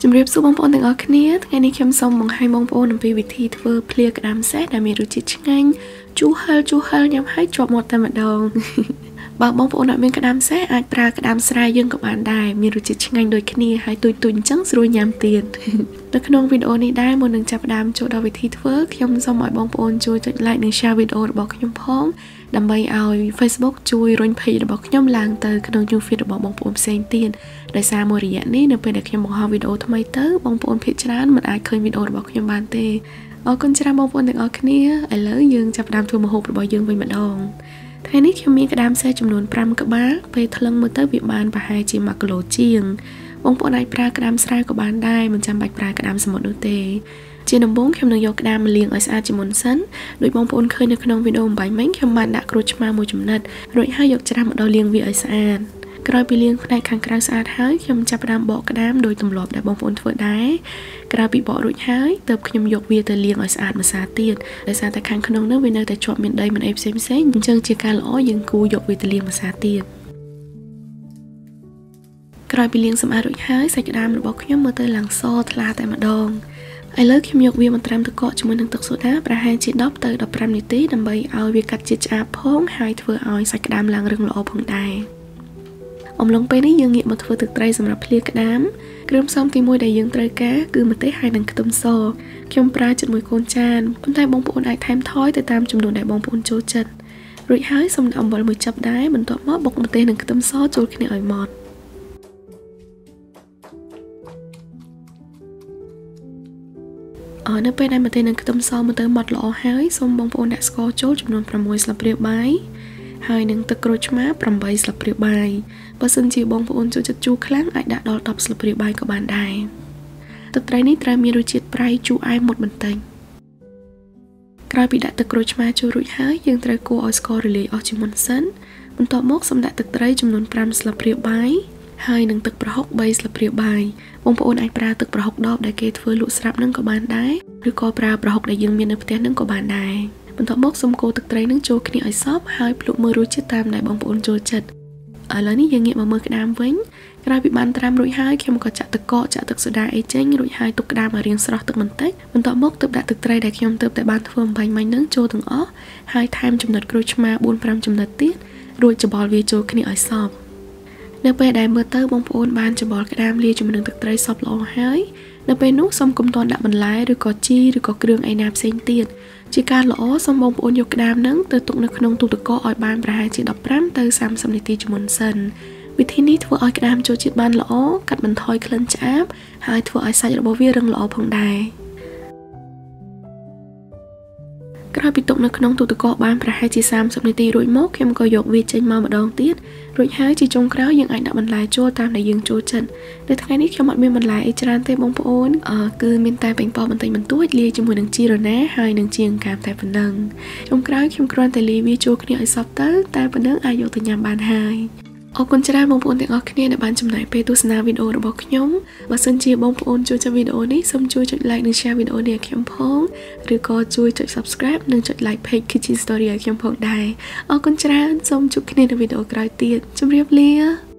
ជំរាបសួរបងប្អូនទាំងអស់គ្នាថ្ងៃនេះខ្ញុំសូមបង្ហាញបងប្អូនអំពីវិធីធ្វើភ្លាក្តាមសេះដែលមានរសជាតិឆ្ងាញ់ជូរហឹលញ៉ាំហើយជាប់មាត់តែម្ដងបើបងប្អូនអត់មានក្តាមសេះអាចប្រើក្តាមស្រាយយើងក៏បានដែរមានរសជាតិឆ្ងាញ់ដូចគ្នាហើយទុយអញ្ចឹងស្រួលញ៉ាំទៀតនៅក្នុងវីដេអូនេះដែរមុននឹងចាប់ផ្ដើមចូលដល់វិធីធ្វើខ្ញុំសូមឲ្យបងប្អូនជួយចុច like និង share វីដេអូរបស់ខ្ញុំផងដើម្បីឲ្យ Facebook ជួយរុញ page របស់ខ្ញុំឡើងទៅក្នុង new feed របស់បងប្អូនផ្សេងទៀតដោយសារមួយរយៈនេះនៅពេលដែលខ្ញុំបង្ហោះវីដេអូថ្មីទៅបងប្អូនភាគច្រើនមិនអាចឃើញវីដេអូរបស់ខ្ញុំបានទេអរគុណច្រើនបងប្អូនទាំងអស់គ្នាឥឡូវយើងចាប់ផ្ដើមធ្វើម្ហូបរបស់យើងវិញម្ដងថ្ងៃនេះខ្ញុំមានក្តាមសេះចំនួន5ក្បាលពេលថ្លឹងមើលទៅវាបានប្រហែលជា1គីឡូជាងបងប្អូនអាចប្រើក្តាមស្រាយក៏បានដែរមិនចាំបាច់ប្រើក្តាមសមុទ្រនោះទេជាដំបូងខ្ញុំនឹងយកក្តាមមកលាងឲ្យស្អាតជាមុនសិនដោយបងប្អូនឃើញនៅក្នុងវីដេអូអំបញ្ញមិញខ្ញុំបានដាក់ក្រូចឆ្មាមួយចំណិតរួចហើយយកច្រាសមកដល់លាងវាឲ្យស្អាតក្រោយពីលាងផ្នែកខាងក្រៅស្អាតហើយខ្ញុំចាប់ផ្ដើមបកក្តាមដោយទម្លាប់ដែលបងប្អូនធ្វើដែរក្រោយពីបករួចហើយទើបខ្ញុំយកវាទៅលាងឲ្យស្អាតម្សៅទៀតដោយសារតែខាងក្នុងនោះវានៅតែជាប់មានដីមិនអីផ្សេងអញ្ចឹងជាការល្អយើងគួរយកវាទៅលាងម្សៅទៀតក្រោយពីលាងសម្អាតរួចហើយសាច់ក្តាមរបស់ខ្ញុំមើលទៅឡើងសថ្លាតែម្ដងឥឡូវខ្ញុំយកវាមកត្រាំទឹកកកជាមួយនឹងទឹកសូដាប្រហែលជា10ទៅ15នាទីដើម្បីឲ្យវាកាត់ជាតិឆ្អាបផងហើយធ្វើឲ្យសាច់ក្តាមឡើងរឹងល្អផងដែរអំឡុងពេលនេះយើងងាកមកធ្វើទឹកត្រីសម្រាប់ភ្លាក្តាមគ្រឿងផ្សំទី1ដែលយើងត្រូវការគឺម្ទេសហើយនិងខ្ទឹមសខ្ញុំប្រើជិត1កូនចានប៉ុន្តែបងប្អូនអាចថែមថយទៅតាមចំនួនដែលបងប្អូនចូលចិត្តរួចហើយសូមដាក់អំបិលមួយចិបដែរបន្ទាប់មកបុកម្ទេសនិងខ្ទឹមសចូលគ្នាឲ្យម៉ដ្ឋនៅពេលដែលម្ទេសនិងខ្ទឹមសមកទៅម៉ដ្ឋល្អហើយសូមបងប្អូនដាក់ស្ករចូលចំនួន6ស្លាបព្រាបាយហើយនឹងទឹកក្រូចឆ្មា8ស្លាបព្រាបាយបើសិនជាបងប្អូនចូលចិត្តជូរខ្លាំងអាចដាក់ដល់10ស្លាបព្រាបាយក៏បានដែរទឹកត្រីនេះត្រូវមានរសជាតិប្រៃជូរអែមមុតបន្តិចក្រោយពីដាក់ទឹកក្រូចឆ្មាចូលរួចហើយយើងត្រូវកូរឲ្យស្កររលាយអស់ជាមុនសិនបន្ទាប់មកសូមដាក់ទឹកត្រីចំនួន5ស្លាបព្រាបាយហើយនឹងទឹកប្រហុក3ស្លាបព្រាបាយបងប្អូនអាចប្រើទឹកប្រហុកដបដែលគេធ្វើលក់ស្រាប់នឹងក៏បានដែរឬក៏ប្រើប្រហុកដែលយើងមាននៅផ្ទះនឹងក៏បានដែរបន្ទាប់មកសូមកូរទឹកត្រីនឹងចូលគ្នាឲ្យសព្វហើយភ្លក្សមើលរសជាតិតាមដែលបងប្អូនចូលចិត្តឥឡូវនេះយើងងាកមកមើលក្តាមវិញក្រោយពីបានត្រាំរួចហើយខ្ញុំក៏ចាក់ទឹកកកចាក់ទឹកសូដាអីចេញរួចហើយទុកក្តាមឲ្យរាងស្រស់ទឹកបន្តិចបន្ទាប់មកទើបដាក់ទឹកត្រីដែលខ្ញុំទើបតែបានធ្វើអំបញ្ញមិញនឹងចូលទាំងអស់ហើយថែមចំណិតក្រូចឆ្មា 4-5 ចំណិតទៀតរួចច្បល់វាចូលគ្នាឲ្យសព្វនៅពេលដែលមើលទៅបងប្អូនបានច្បល់ក្តាមលាយជាមួយនឹងទឹកត្រីសព្វល្អហើយនៅពេលនោះសូមកុំទាន់ដាក់បន្លែឬក៏ជីឬក៏គ្រឿងឯណាផ្សេងទៀតជាការល្អសូមបងប្អូនយកក្តាមនឹងទៅទុកនៅក្នុងទូទឹកកកឲ្យបានប្រហែលជា15ទៅ30នាទីជាមុនសិនវិធីនេះធ្វើឲ្យក្តាមចូលជាតិបានល្អកាត់បន្ថយក្លិនឆ្អាបហើយធ្វើឲ្យសាច់របស់វារឹងល្អផងដែរក្រោយពីទុកនៅក្នុងទូទឹកកកបានប្រហែលជា30នាទីរួចមកខ្ញុំក៏យកវាចេញមកម្ដងទៀតរួចហើយជាចុងក្រោយយើងអាចដាក់បន្លែចូលតាមដែលយើងចូលចិត្តនៅថ្ងៃនេះខ្ញុំអត់មានបន្លែអីច្រើនទេបងប្អូនគឺមានតែប៉េងប៉ោះបន្តិចបន្តួចលាយជាមួយនឹងជីរណាហើយនឹងជីអង្កាមតែប៉ុណ្ណឹងចុងក្រោយខ្ញុំគ្រាន់តែលាយវាចូលគ្នាឲ្យសព្វទៅតែប៉ុណ្ណឹងអាចយកទៅញ៉ាំបានហើយអរគុណច្រើនបងប្អូនទាំងអស់គ្នាដែលបានចំណាយពេលទស្សនាវីដេអូរបស់ខ្ញុំបើសិនជាបងប្អូនចូលចិត្តវីដេអូនេះសូមជួយចុច like និង share វីដេអូនេះឲ្យខ្ញុំផងឬក៏ជួយចុច subscribe និងចុច like page Kitchen Story ឲ្យខ្ញុំផងដែរអរគុណច្រើនសូមជួបគ្នានៅវីដេអូក្រោយទៀតជម្រាបលា